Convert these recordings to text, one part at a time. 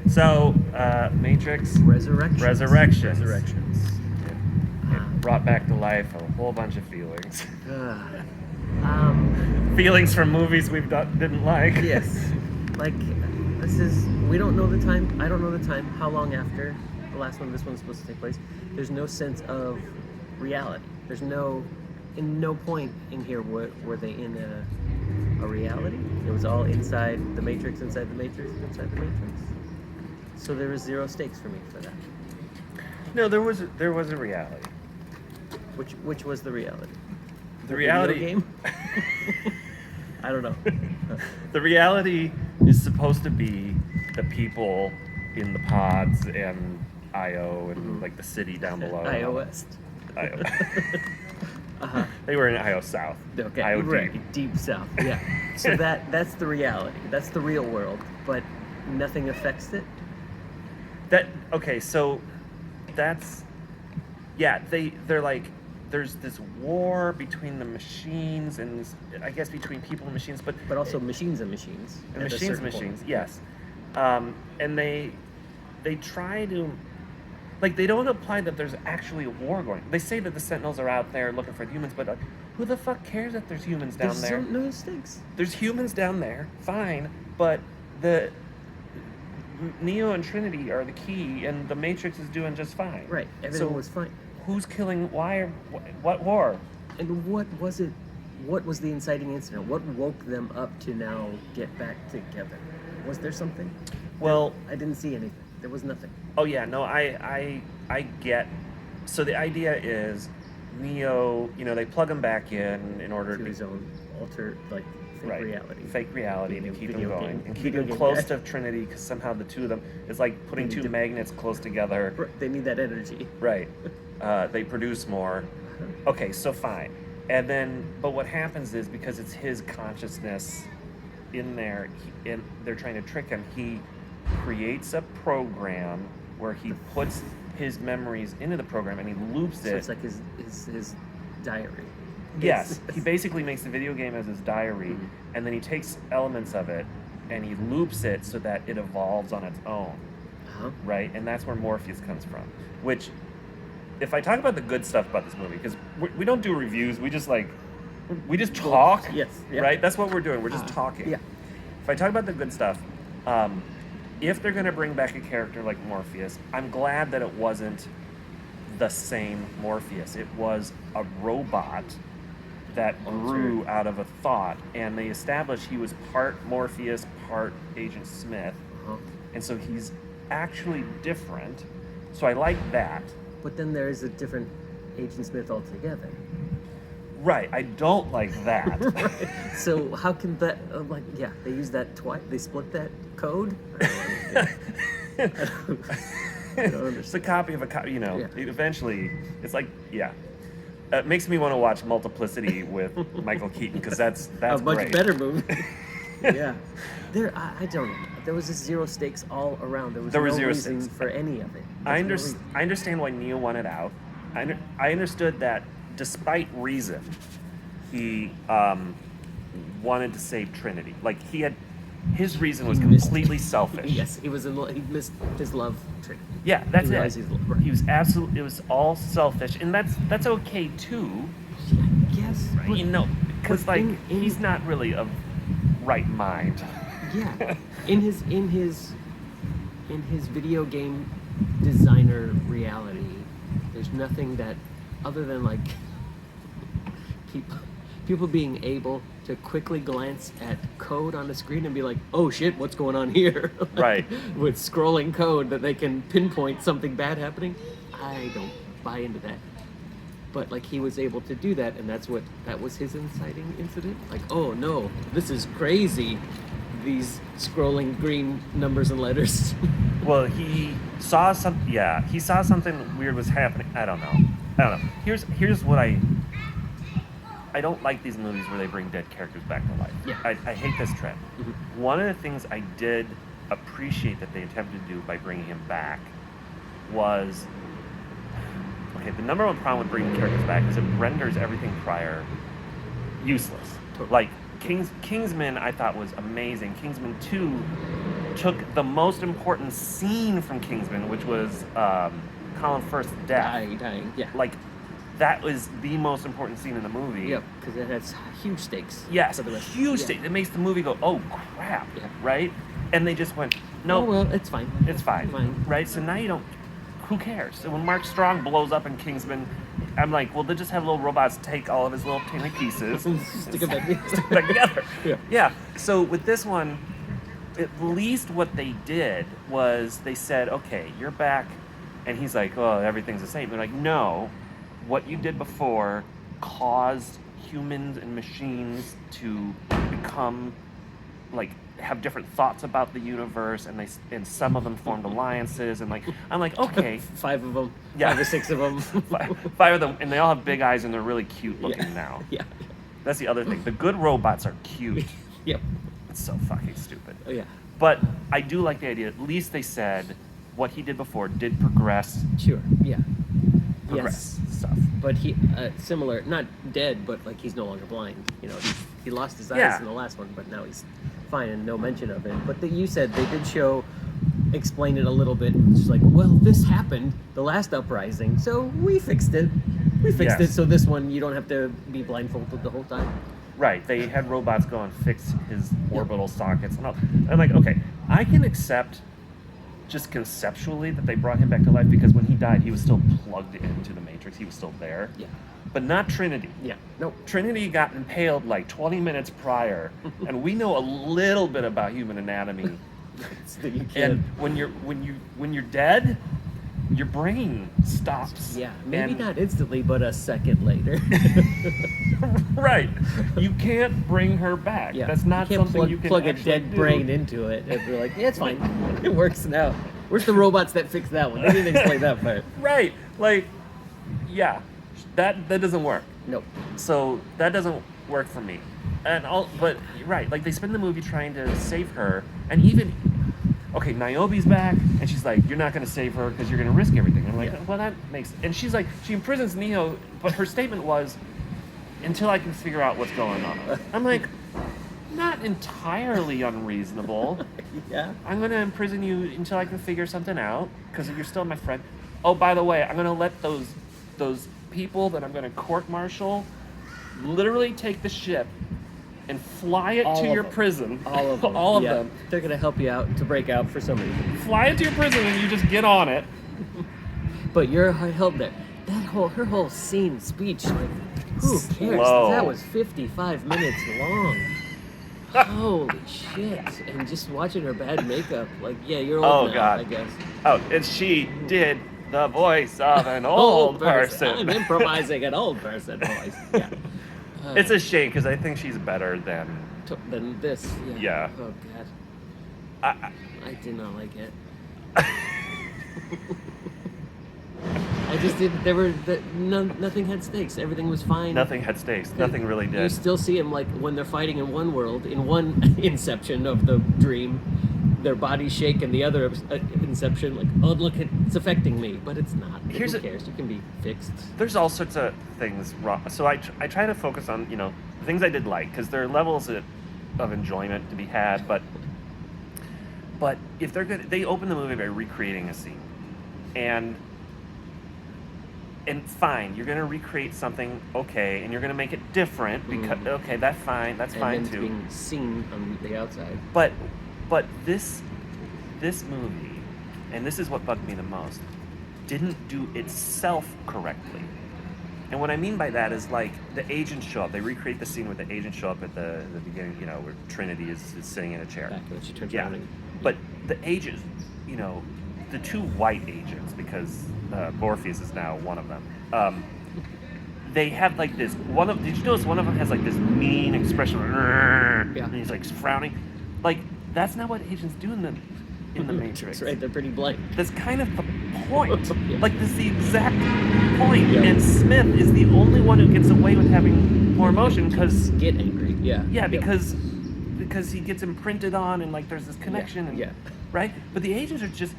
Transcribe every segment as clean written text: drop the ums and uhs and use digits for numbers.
So, Matrix Resurrections. It brought back to life a whole bunch of feelings. Um, Feelings from movies we didn't like. yes. Like, we don't know the time. I don't know the time. How long after the last one, this one's supposed to take place. There's no sense of reality. There's no point in here were they in a reality. It was all inside the Matrix, inside the Matrix, inside the Matrix. So there was zero stakes for me for that. No, there was a reality. Which was the reality? The reality video game? I don't know. The reality is supposed to be the people in the pods and IO and like the city down below. IO West. IO. Uh-huh. They were in IO South. Okay, IO right. Deep South. Yeah. So that's the reality. That's the real world, but nothing affects it. So that's they're like there's this war between the machines and I guess between people and machines, but also machines and machines. And machines, yes. And they try to, like, they don't imply that there's actually a war going. They say that the Sentinels are out there looking for the humans, but who the fuck cares that there's humans down there? There's no stakes. There's humans down there, fine, but the Neo and Trinity are the key, and the Matrix is doing just fine. Right, everything was fine. Who's killing? Why? What war? And what was it? What was the inciting incident? What woke them up to now get back together? Was there something? Well, I didn't see anything. There was nothing. Oh yeah, no, I get. So the idea is, Neo, they plug him back in order to his own fake reality to keep him going and keep him close to Trinity, because somehow the two of them is like putting two magnets close together. They need that energy. Right. They produce more. Okay, so fine. And then, but what happens is, because it's his consciousness in there, and they're trying to trick him, he creates a program where he puts his memories into the program and he loops it. So it's like his diary. Yes, he basically makes the video game as his diary, and then he takes elements of it and he loops it so that it evolves on its own, right? And that's where Morpheus comes from. Which, if I talk about the good stuff about this movie, because we don't do reviews, we just talk, yes, yeah. Right? That's what we're doing. We're just talking. Yeah. If I talk about the good stuff, if they're going to bring back a character like Morpheus, I'm glad that it wasn't the same Morpheus. It was a robot that grew out of a thought, and they established he was part Morpheus, part Agent Smith, and so he's actually different. So I like that. But then there is a different Agent Smith altogether. Right, I don't like that. Right. So how can that? They use that twice. They split that code. I don't understand. It's a copy of a copy. Eventually, it's like, it makes me want to watch Multiplicity with Michael Keaton, because that's a much great. better movie. Yeah. I don't know. There was just zero stakes all around. There was no reason for any of it. I understand why Neo wanted out. I understood that despite reason, he wanted to save Trinity. Like, his reason was completely selfish. Yes, he missed his love Trinity. Yeah, that's it. He was it was all selfish, and that's okay too. Yes, right. Because he's not really of right mind. Yeah, in his video game designer reality, there's nothing that, other than like people being able to quickly glance at code on the screen and be like, oh shit, what's going on here? Right. With scrolling code that they can pinpoint something bad happening. I don't buy into that. But like, he was able to do that, and that was his inciting incident. Like, oh no, this is crazy. These scrolling green numbers and letters. Well, he saw something weird was happening. I don't know. Here's what I don't like these movies where they bring dead characters back to life. Yeah. I hate this trend. Mm-hmm. One of the things I did appreciate that they attempted to do by bringing him back was, the number one problem with bringing characters back is it renders everything prior useless. Totally. Like, Kingsman I thought was amazing. Kingsman 2 took the most important scene from Kingsman, which was Colin Firth's death. Dying. Yeah. Like, that was the most important scene in the movie. Yep, because it has huge stakes. Yes, for the rest. huge stakes. It makes the movie go, oh crap, Yeah. right? And they just went, no, Oh, well, it's fine. it's fine, right? So now you don't. Who cares? So when Mark Strong blows up in Kingsman, I'm like, well, they just have little robots take all of his little tiny pieces, Stick it back. stick it back together. Yeah. So with this one, at least what they did was they said, okay, you're back, and he's like, oh, everything's the same. They're like, no, what you did before caused humans and machines to become like have different thoughts about the universe, and some of them formed alliances, and like I'm like, okay, 5 of them. Yeah. 5 or 6 of them. five of them, and they all have big eyes and they're really cute looking now. Yeah. That's the other thing. The good robots are cute. Yep. It's so fucking stupid. Oh yeah. But I do like the idea. At least they said what he did before did progress Sure. Yeah. Yes. stuff. But he similar, not dead, but like he's no longer blind. You know, he lost his eyes Yeah. in the last one, but now he's fine and no mention of it. But you said they did explain it a little bit. It's just like, well, this happened the last uprising, so we fixed it. We fixed Yes. it, so this one you don't have to be blindfolded the whole time. Right, they had robots go and fix his orbital sockets and all. I'm like, okay, I can accept just conceptually that they brought him back to life because when he died, he was still plugged into the Matrix. He was still there. Yeah. But not Trinity. Yeah. Nope. Trinity got impaled like 20 minutes prior, and we know a little bit about human anatomy. So you And can't. when you're dead, your brain stops. Yeah, maybe And- not instantly, but a second later. Right. You can't bring her back. Yeah, That's not you can't something you can plug a actually dead do. brain into it and be like, yeah, it's fine. It works now. Where's the robots that fix that one? They didn't explain that part. Right. Like, yeah, that doesn't work. Nope. So that doesn't work for me. But you're right, like they spend the movie trying to save her, and even okay, Niobe's back, and she's like, "You're not going to save her because you're going to risk everything." I'm like, Yeah. "Well, that makes." And she's like, she imprisons Neo, but her statement was, "Until I can figure out what's going on." I'm like, not entirely unreasonable. Yeah. I'm going to imprison you until I can figure something out because you're still my friend. Oh, by the way, I'm going to let those people that I'm going to court-martial literally take the ship and fly it All to of your them. prison. All of them. All of Yeah. them. They're gonna help you out to break out for some reason. Fly it to your prison and you just get on it. But you're held there. Her whole scene, speech, like, who cares? Slow. That was 55 minutes long. Holy shit! And just watching her bad makeup, like, yeah, you're old Oh, now, God. I guess. Oh, and she did the voice of an old person. I'm improvising an old person voice. Yeah. It's a shame because I think she's better than. Than this. Yeah. Yeah. Oh god. I did not like it. I just didn't. Nothing had stakes. Everything was fine. Nothing had stakes. Nothing really You did. still see them like when they're fighting in one world, in one inception of the dream, their bodies shake, and the other inception, like, oh look, it's affecting me, but it's not. Here's Who a- cares? You can be fixed. There's all sorts of things wrong. So I try to focus on, things I did like, because there are levels of enjoyment to be had, but if they're good, they open the movie by recreating a scene. And fine, you're going to recreate something, okay, and you're going to make it different, because, okay, that's fine And too. it's being seen on the outside. But this movie, and this is what bugged me the most, didn't do itself correctly. And what I mean by that is, like, the agents show up. They recreate the scene where the agents show up at the beginning, where Trinity is sitting in a chair. Back when she turns Yeah. around and But the agents, the two white agents, because Morpheus is now one of them, they have like this, did you notice one of them has like this mean expression, and he's like frowning? Like, that's not what agents do in the Matrix. That's right, they're pretty blank. That's kind of the point. Yeah. Like, this is the exact point. Yeah. And Smith is the only one who gets away with having more emotion because, Get angry. Yeah. yeah, Yep. because he gets imprinted on, and like there's this connection, and Yeah. right. But the agents are just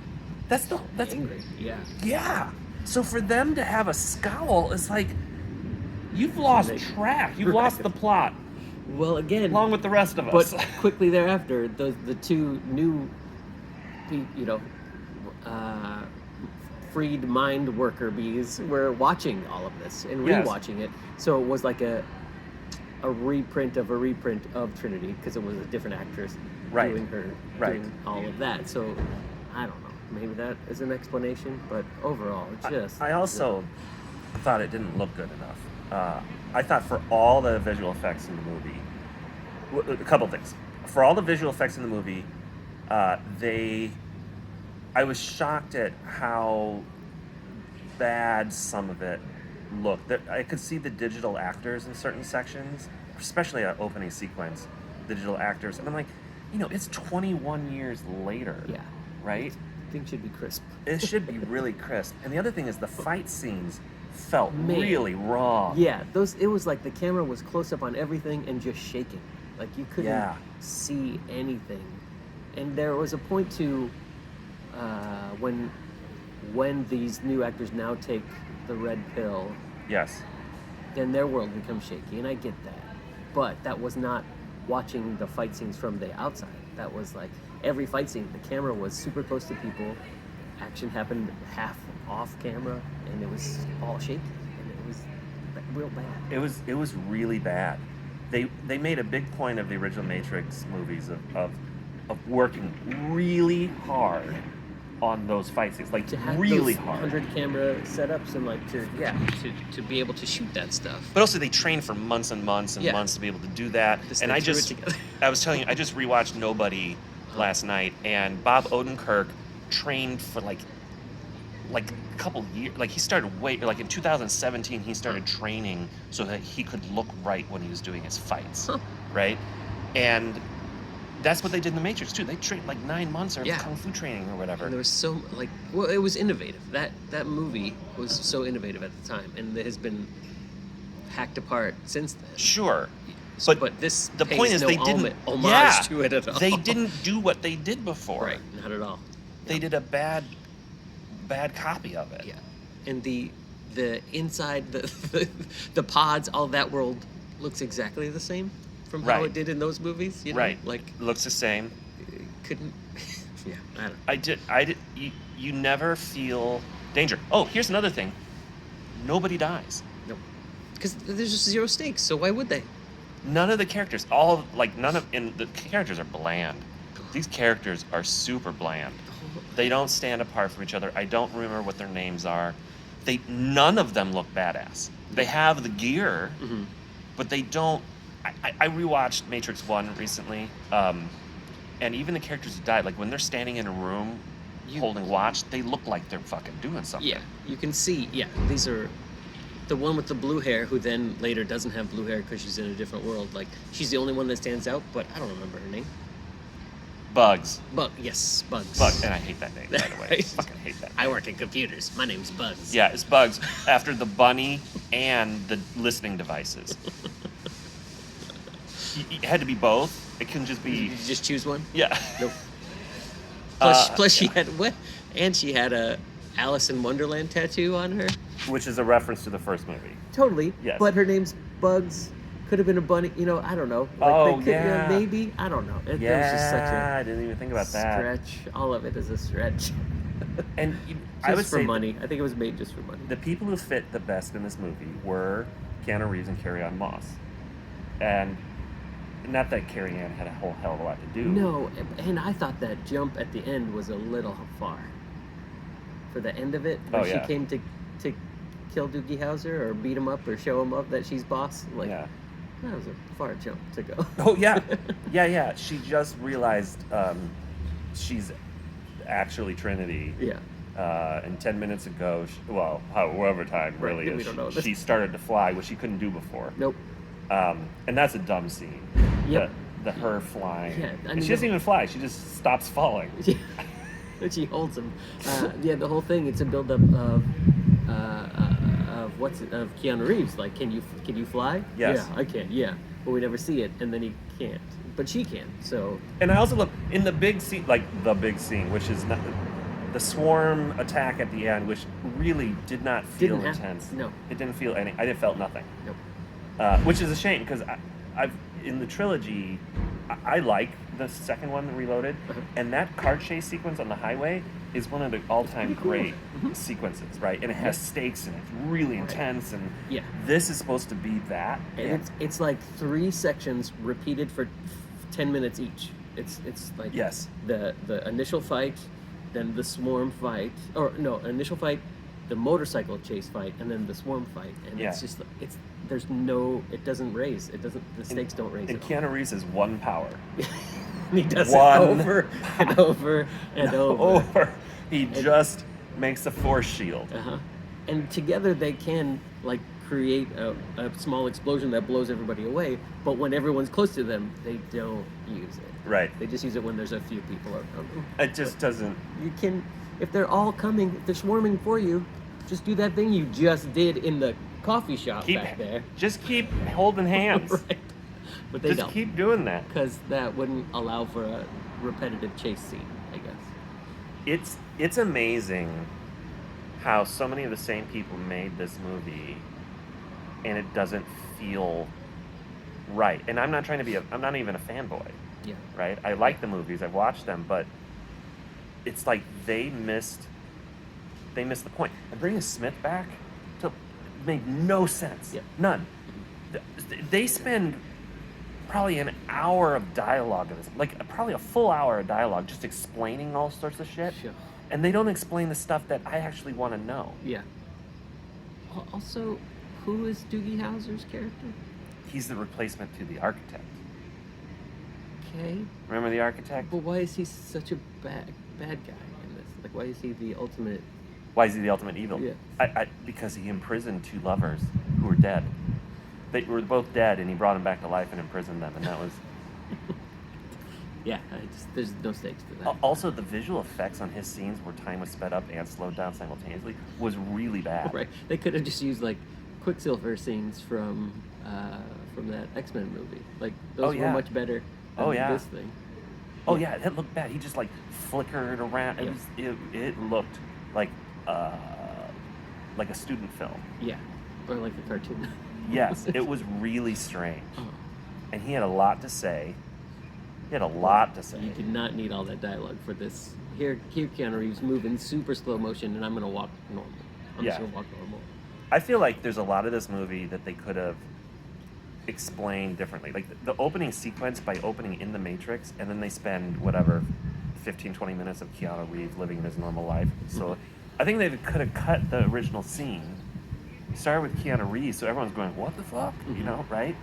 that's angry. Yeah. yeah. So for them to have a scowl, it's like you've lost track. You've lost the plot, Well, again, along with the rest of but us. quickly thereafter, the two new you know, uh, freed mind worker bees were watching all of this and Yes. rewatching it. So it was like a reprint of a reprint of Trinity because it was a different actress Right. doing all of that. So I don't know. Maybe that is an explanation, but overall, just I also thought it didn't look good enough. I thought for all the visual effects in the movie, a couple things. For all the visual effects in the movie, I was shocked at how bad some of it looked. I could see the digital actors in certain sections, especially an opening sequence, digital actors, and I'm like, it's 21 years later. Yeah. Right? Things should be crisp. It should be really crisp. And the other thing is the fight scenes felt Man. really raw. Yeah, it was like the camera was close up on everything and just shaking. Like you couldn't Yeah. see anything. And there was a point to when these new actors now take the red pill, Yes. then their world becomes shaky, and I get that. But that was not watching the fight scenes from the outside. That was like every fight scene, the camera was super close to people. Action happened half off camera, and it was all shaky, and it was real bad. It was really bad. They made a big point of the original Matrix movies of working really hard on those fight scenes, like To have really those hard. 100 camera setups and like to be able to shoot that stuff. But also they trained for months and months and Yeah. months to be able to do that. Just And they I threw it just, together. I was telling you, I just rewatched Nobody last night, and Bob Odenkirk trained for like a couple years. Like he started like in 2017, he started training so that he could look right when he was doing his fights, Huh. right? And that's what they did in The Matrix too. They trained like 9 months of Yeah. kung fu training or whatever. And there was so it was innovative. That movie was so innovative at the time, and it has been hacked apart since then. Sure. So- But this the point pays is they no didn't homage to it at all. They didn't do what they did before. Right, not at all. They did a bad copy of it. Yeah, and the inside the pods, all that world looks exactly the same from how Right. it did in those movies. You know? Right. Like Looks the same. couldn't. Yeah, I don't. I did. You never feel danger. Oh, here's another thing. Nobody dies. Nope. Because there's just zero stakes. So why would they? None of the characters. And the characters are bland. These characters are super bland. They don't stand apart from each other. I don't remember what their names are. None of them look badass. They have the gear, Mhm. but they don't. I rewatched Matrix 1 recently, and even the characters who died, like when they're standing in a room holding watch, they look like they're fucking doing something. Yeah, you can see. Yeah, these are the one with the blue hair, who then later doesn't have blue hair because she's in a different world. Like she's the only one that stands out, but I don't remember her name. Bugs. Yes, Bugs. Bugs. And I hate that name, by the way. I Right. fucking hate that. I work in computers. My name's Bugs. Yeah, it's Bugs after the bunny and the listening devices. It had to be both. It couldn't just Did you be. just choose one? Yeah. Nope. Plus she had what? And she had a Alice in Wonderland tattoo on her. Which is a reference to the first movie. Totally. Yes. But her name's Bugs. Could have been a bunny. I don't know. Oh, they could, yeah. maybe. I don't know. It was just such I didn't even think a about that. stretch. All of it is a stretch. And I Just would for say money. I think it was made just for money. the people who fit the best in this movie were Keanu Reeves and Carrie-Anne Moss. And not that Carrie-Anne had a whole hell of a lot to do. No, and I thought that jump at the end was a little far. For the end of it, when Oh, yeah. she came to kill Doogie Howser or beat him up or show him up that she's boss, like Yeah. that was a far jump to go. Oh, yeah. Yeah. She just realized she's actually Trinity. Yeah. And 10 minutes ago, however time really Right, we is, don't know. she started to fly, which she couldn't do before. Nope. And that's a dumb scene. Yep. The her flying. Yeah, I And mean, she doesn't even fly. She just stops falling. But she holds him. The whole thing, it's a build-up of Keanu Reeves. Like, can you fly? Yes. Yeah, I can. Yeah, but we never see it, and then he can't. But she can. So And I also look in the big scene, which is not the swarm attack at the end, which really did not feel Didn't happen. intense. No. It didn't feel any. I felt nothing. nope. Which is a shame because I've in the trilogy, I like the second one, Reloaded, and that car chase sequence on the highway is one of the all-time great sequences, right? And it has stakes and it's really intense, and Yeah. this is supposed to be that. And it's like 3 sections repeated for 10 minutes each. It's like Yes. the initial fight, then the swarm fight, or no, initial fight, the motorcycle chase fight, and then the swarm fight, and Yeah. it's just there's no, it doesn't raise, the stakes don't raise. And at all. Keanu Reeves is one power. And he does One- it over and over and over. Over. He just makes a force shield. Uh-huh. And together they can like create a small explosion that blows everybody away, but when everyone's close to them, they don't use it. Right. They just use it when there's a few people around them. It just doesn't. You can, if they're all coming, if they're swarming for you, just do that thing you just did in the coffee shop back there. Just keep holding hands. Right. But they Just don't. keep doing that. Because that wouldn't allow for a repetitive chase scene, I guess. It's amazing how so many of the same people made this movie, and it doesn't feel right. And I'm not trying to be I'm not even a fanboy, Yeah. right? I like the movies, I've watched them, but it's like they missed the point. And bringing Smith back made no sense. Yeah. None. They spend probably an hour of dialogue in this, like probably a full hour of dialogue, just explaining all sorts of shit. Sure. And they don't explain the stuff that I actually want to know. Yeah. Also, who is Doogie Howser's character? He's the replacement to the architect. Okay. Remember the architect? But why is he such a bad guy in this? Like, why is he the ultimate? Why is he the ultimate evil? Yeah. Because he imprisoned 2 lovers who were dead. They were both dead, and he brought them back to life and imprisoned them, and that was... Yeah, there's no stakes to that. Also, the visual effects on his scenes where time was sped up and slowed down simultaneously was really bad. Right. They could have just used like Quicksilver scenes from that X-Men movie. Like those were much better than this thing. Oh yeah, that looked bad. He just like flickered around. It looked like a student film. Yeah, or like a cartoon. Yes, it was really strange. Oh. And he had a lot to say. You did not need all that dialogue for this. Here Keanu Reeves moving super slow motion, and I'm gonna walk normal. I'm just gonna walk normal. I feel like there's a lot of this movie that they could have explained differently. Like the opening sequence by opening in the Matrix, and then they spend whatever 15, 20 minutes of Keanu Reeves living his normal life. So I think they could have cut the original scene, started with Keanu Reeves, so everyone's going, "What the fuck?" You know, right?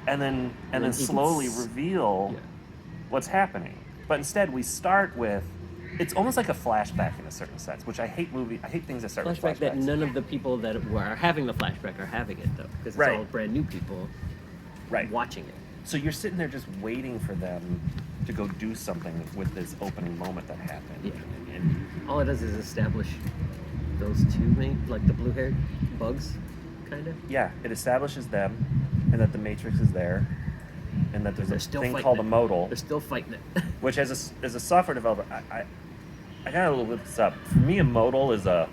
And then slowly reveal what's happening. But instead, we start with, it's almost like a flashback in a certain sense, which I hate things that start with flashbacks. That none of the people that are having the flashback are having it though, because it's all brand new people watching it. So you're sitting there just waiting for them to go do something with this opening moment that happened. Yeah. And all it does is establish those two main, like the blue-haired bugs, kind of. Yeah, it establishes them, and that the Matrix is there, and that there's a thing called a modal. They're still fighting it. Which, as a software developer, I gotta look this up. For me, a modal is a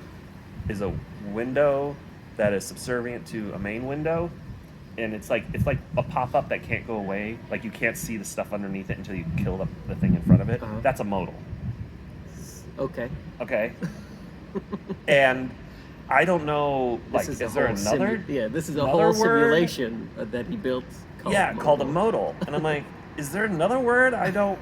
window that is subservient to a main window, and it's like a pop-up that can't go away. Like you can't see the stuff underneath it until you kill the thing in front of it. Uh-huh. That's a modal. Okay. And I don't know, like, is there another? This is a whole simulation that he built called a modal. And I'm like, is there another word? I don't...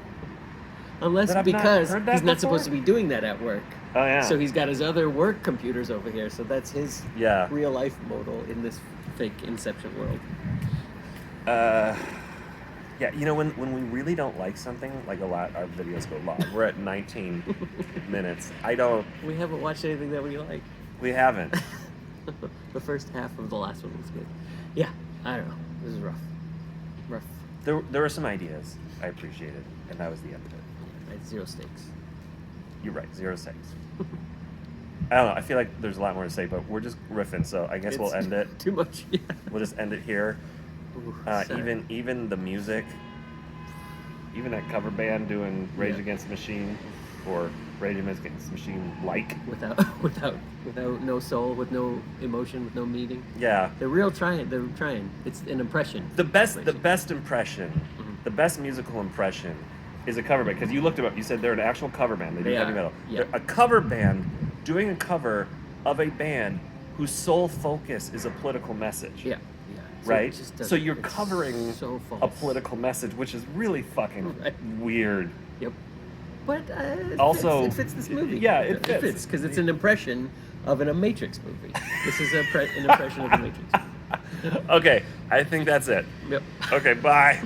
Unless because he's not supposed to be doing that at work. Oh, yeah. So he's got his other work computers over here, so that's his real-life modal in this fake Inception world. Yeah, you know, when we really don't like something, like our videos go long. We're at 19 minutes. We haven't watched anything that we like. We haven't. The first half of the last one was good. Yeah, I don't know. This is rough. There were some ideas I appreciated, and that was the end of it. Yeah, zero stakes. You're right, 0 stakes. I don't know. I feel like there's a lot more to say, but we're just riffing, so I guess we'll end it. Too much. Yeah. We'll just end it here. Ooh, Even the music, even that cover band doing Rage Against the Machine, or Rage Against the Machine without no soul, with no emotion, with no meaning. Yeah. They're trying. It's an impression. The best impression the best musical impression is a cover band. Because you looked them up. You said they're an actual cover band. They do heavy metal. Yeah. They're a cover band doing a cover of a band whose sole focus is a political message. Yeah. So Right? it just So doesn't- you're it's covering so false. a political message, which is really fucking Right. weird. Yep. But Also- it fits this movie. Yeah, it fits. because it's an impression of a Matrix movie. This is an impression of the Matrix. Okay, I think that's it. Yep. Okay, bye.